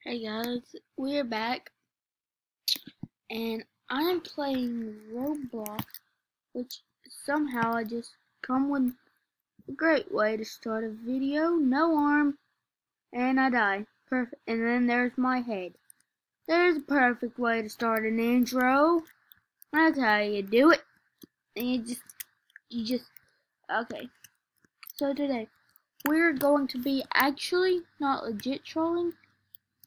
Hey guys, we're back and I'm playing Roblox, which somehow I just come with a great way to start a video. No arm, and I die. Perfect. And then there's my head. There's a perfect way to start an intro. That's how you do it. And okay. So today, we're going to be actually not legit trolling,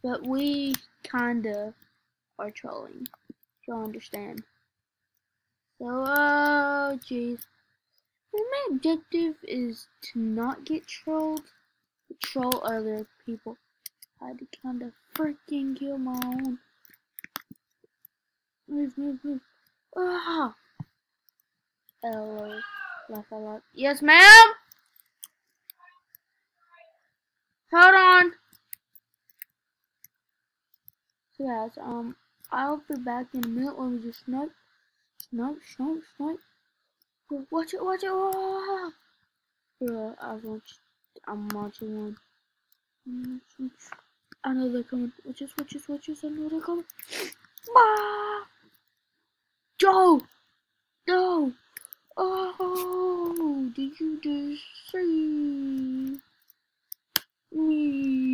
but we kinda are trolling. You'll understand. So, jeez. My objective is to not get trolled, to troll other people. I had to kinda freaking kill my own. Move. Ah! Hello. Laugh a lot. Yes, ma'am? Hold on! So, guys, I'll be back in a minute. Let me just snipe. Watch it. Ah! Bro, I'm watching one. I know they're coming. Watch this. I know they're coming. Ah! Joe! No! Oh! Did you just see me?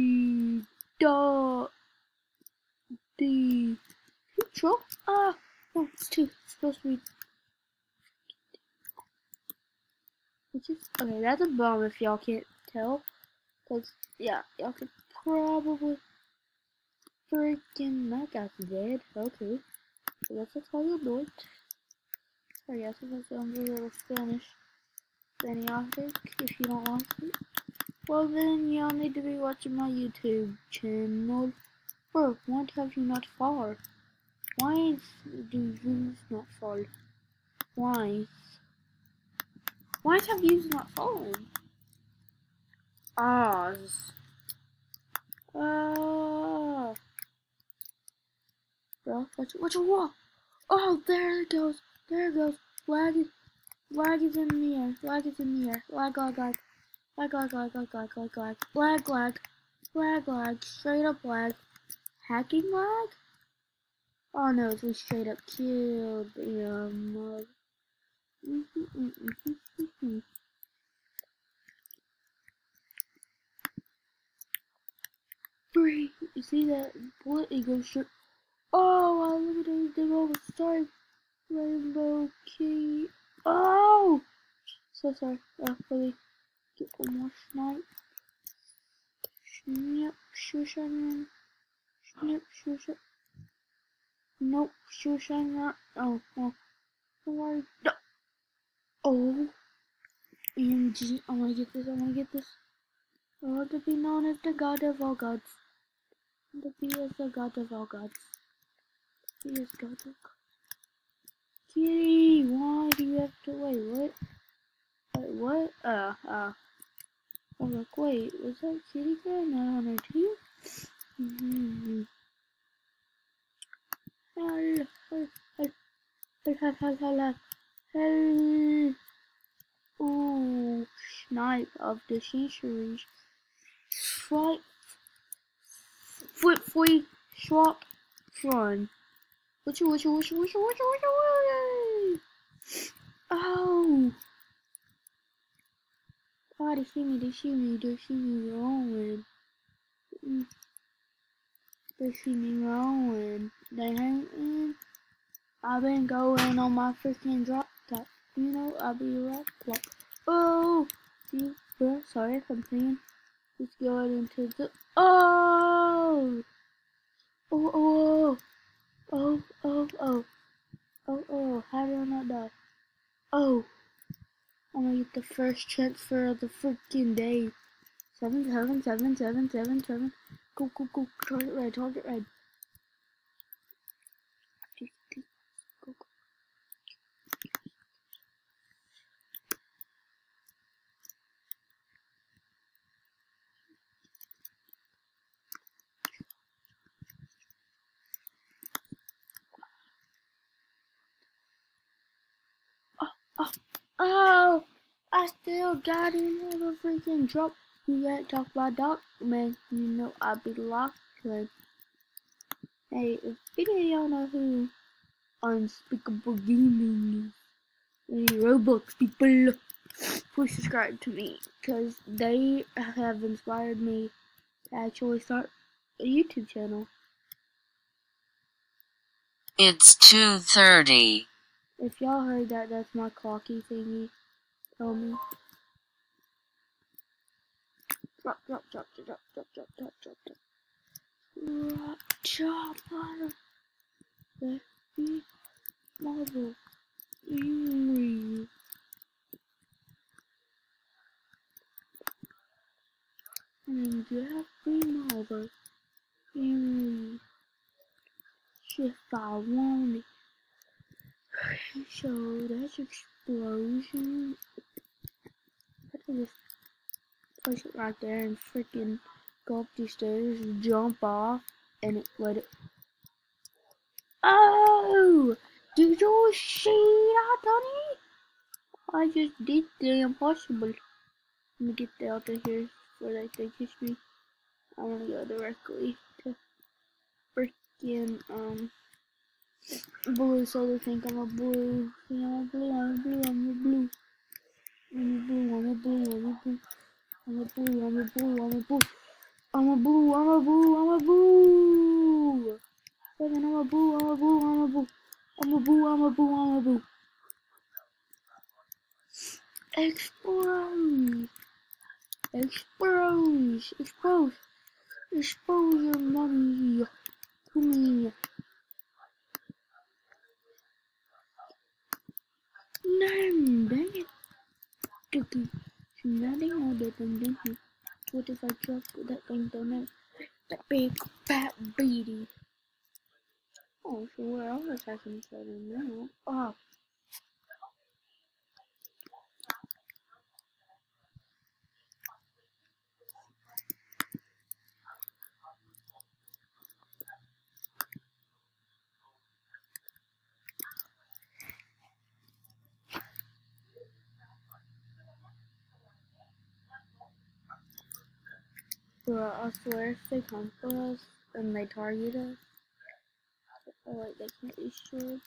The troll? Ah! No, it's two. It's supposed to be. Okay, that's a bomb if y'all can't tell. Cause, yeah, y'all could probably freaking. That guy's dead. Okay. So that's how you'll do it. Sorry, guys, if I sound a little Spanish if you don't like it. Well then, y'all need to be watching my YouTube channel. Bro, why have you not followed? Why do views not follow? Why? Why have views not followed? Oz. Ah. Bro, watch a wall. Oh, there it goes. Lag is in the air. Lag. Lag. Straight up lag. Hacking lag? Oh no, we straight up killed the mug. Free. You see that bullet? It goes straight. Oh, wow, look at those big old stars. Rainbow key. Oh! So sorry. Really. Get one more snipe. Snip, shooshang. Nope, shooshang. Oh. Why? No. Oh. MG. I wanna get this. I want to be known as the god of all gods. To be as the god of all gods. He is god of gods. Kitty, why do you have to wait? What? I'm like, wait, was that Kitty girl not on her team? Ooh, snipe of the centuries. Swipe, flip, swap, run. Whatcha. Oh! Oh, they see me rolling. They see me rolling. They ain't. I've been going on my freaking drop top. You know, I'll be right back. Oh! Bro, sorry if I'm saying. Just going into the. Oh! Oh, how did I not die? Oh! I'm gonna get the first transfer of the freaking day. 7. Go. Target red. Go. Oh! I still got another freaking drop. You gotta talk about Doc, man. You know I be locked. Hey, if any of y'all know who Unspeakable Gaming is, any Roblox people, please subscribe to me, because they have inspired me to actually start a YouTube channel. It's 2:30. If y'all heard that, that's my clocky thingy. Tell me. Drop, drop, drop, drop, drop, drop, drop, drop, drop. Drop, drop, drop. Let me marvel. And Jeffrey Marvel. If I want it. So that's explosion. I can just place it right there and freaking go up these stairs and jump off and let it. Oh! Did you see that, honey? I just did the impossible. Let me get out of here before they think it's me. I want to go directly to freaking blue, so they think I'm a blue. See, I'm a blue, I'm a blue, I'm a blue. I'm a blue, I'm a blue, I'm a blue. I'm a blue, I'm a blue, I'm a blue. I'm a blue, I'm a blue, I'm a blue. Seven, I'm a blue, I'm a blue, I'm a blue. I'm a blue, I'm a blue, I'm a blue. Explode! Expose! Expose! Expose your money to me. No, dang it. Cookie. Nothing other than dang. What if I drop that thing down there? That big fat beady. Oh, so where else I can set him now? Oh. Bro, I swear if they come for us and they target us, oh wait, they can't be sure.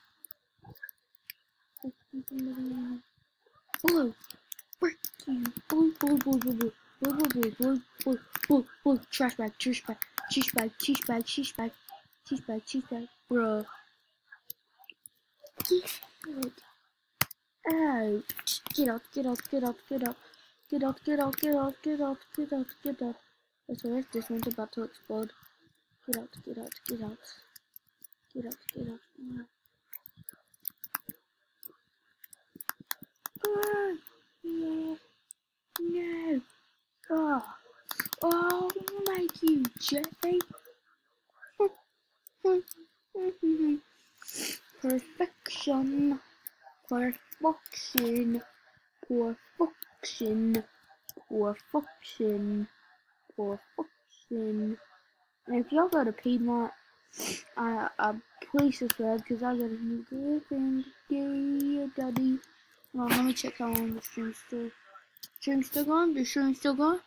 Blue! Frick you! Blue, blue, blue, blue, blue. Blue, blue, blue, blue, blue, blue, blue. Trash bag, trash bag, cheese bag, cheese bag, cheese bag, cheese bag, cheese bag. Bruh. Get out! Get out, get out, get out, get out. Get out, get out, get out, get out, get out, get out. I swear this one's about to explode. Get out, get out, get out. Get out, get out. Ah, yeah, no. Oh, oh, like you, Jeffy. Perfection. Perfection. Perfection. Perfection. Perfection. And if y'all go to Piedmont, please subscribe because I got a new girlfriend today, daddy. Well, let me check how long the stream's still. Stream's still going? The stream's still going?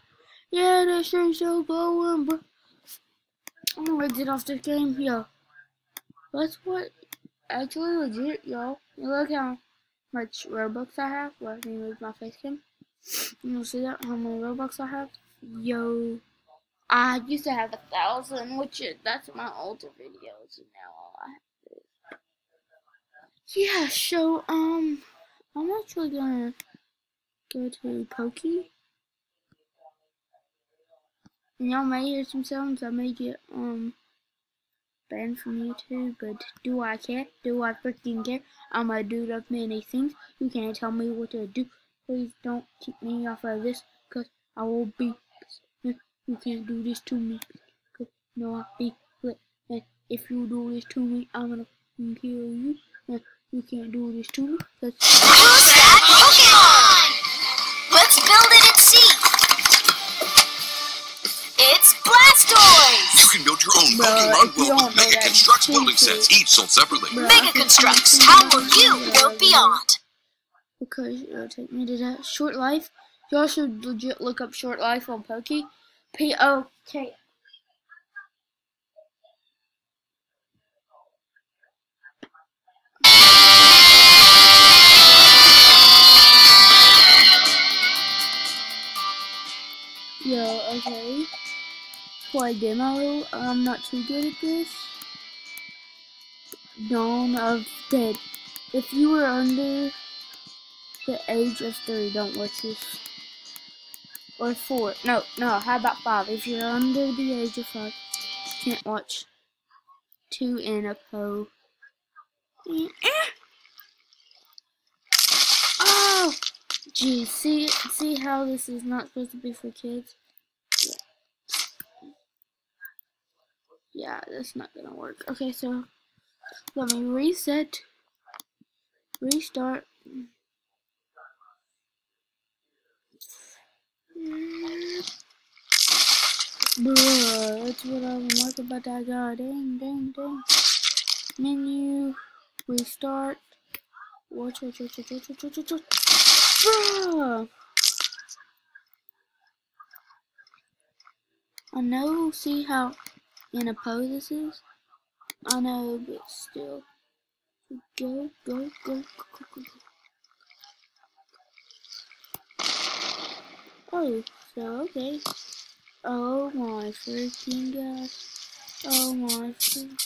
Yeah, the stream's still going, bro. I'm gonna exit off this game, yo. That's what actually legit, y'all. You look how much Robux I have. Let me move my face cam. You see that? How many Robux I have? Yo. I used to have 1,000, that's my older videos, and now all I have is. Yeah, so, I'm actually gonna go to Pokey. And y'all may hear some sounds. I may get, banned from YouTube, but do I care? Do I freaking care? I'm a dude of many things. You can't tell me what to do. Please don't keep me off of this, cause I will be. You can't do this to me, cause no, I'll be lit. And if you do this to me, I'm gonna kill you. And you can't do this to me, cause. Who's that Pokemon? Let's build it and see. It's Blastoise! You can build your own Pokemon world with Mega Constructs building sets, each sold separately. Mega Constructs, how will you build beyond? Because it'll take me to that. Short Life. Y'all should legit look up Short Life on Pokey. P-O-K. play demo. I'm not too good at this. Dawn of Dead. If you were under the age of 3, don't watch this. Or 4. No, how about 5? If you're under the age of 5, you can't watch 2 in a po. Oh! Geez, see how this is not supposed to be for kids? Yeah, that's not gonna work. Okay, so let me reset, restart. Bruh, that's what I was like about that guy. Dang. Menu, restart. Watch. Bruh! I know, see how in a pose this is? I know, but still. Go. Oh, so okay. Oh my freaking god. Oh my freaking.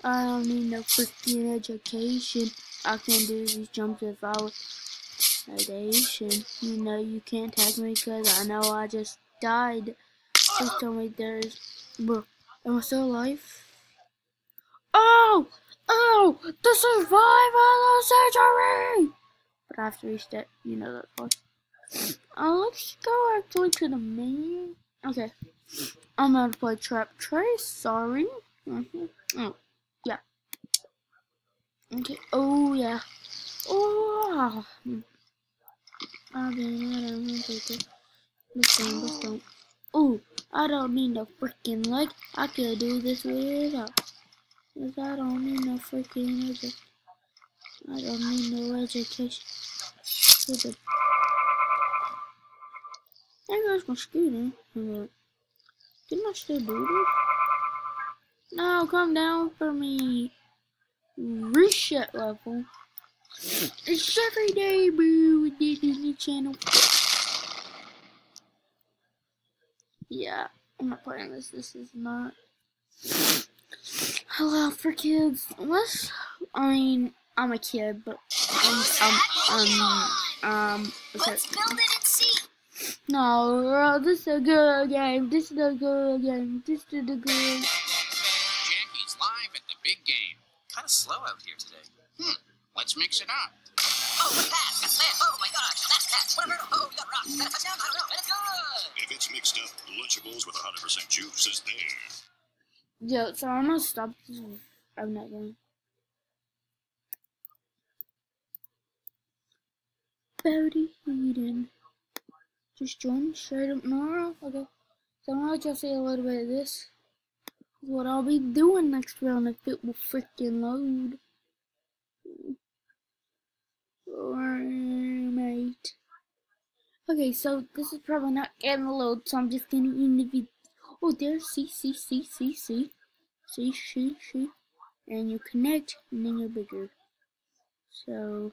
I don't need no freaking education. I can do these jumps if I was radiation. You know you can't tag me because I know I just died. Please tell me there's... Bro, am I still alive? Oh! The survival surgery! But I have to reset. You know that part. Let's go actually to the main. Okay. I'm gonna play Trap Trace. Sorry. Oh, yeah. Okay. Oh, yeah. Oh! Let's don't. Ooh, I don't need no freaking leg. I could do this without. Cause I don't need no freaking education. I don't need no education. There goes my scooter. Didn't I still do this? No, come down for me. Reset level. It's every day, boo, with the Disney Channel. Yeah, I'm not playing this. This is not allowed for kids. Unless, I mean, I'm a kid, but Let's build it and see. No, this is a good game. This is a good game. This is a good. Jackie's live at the big game. Kind of slow out here today. Let's mix it up. Oh, what a pass. That's it. Oh, my gosh. That's pass. What a hurdle. Oh, we got rocks. Is that a touchdown? I don't know. But it's good. If it's mixed up, Lunchables with 100% juice is there. Yo, so I'm gonna stop this. I'm not going. Bodie Eden. Just join straight up. No, okay. So I'm gonna let y'all see a little bit of this. What I'll be doing next round if it will freaking load. Mate. Okay, so this is probably not getting the load, so I'm just gonna end the video. Oh, there's see. And you connect, and then you're bigger. So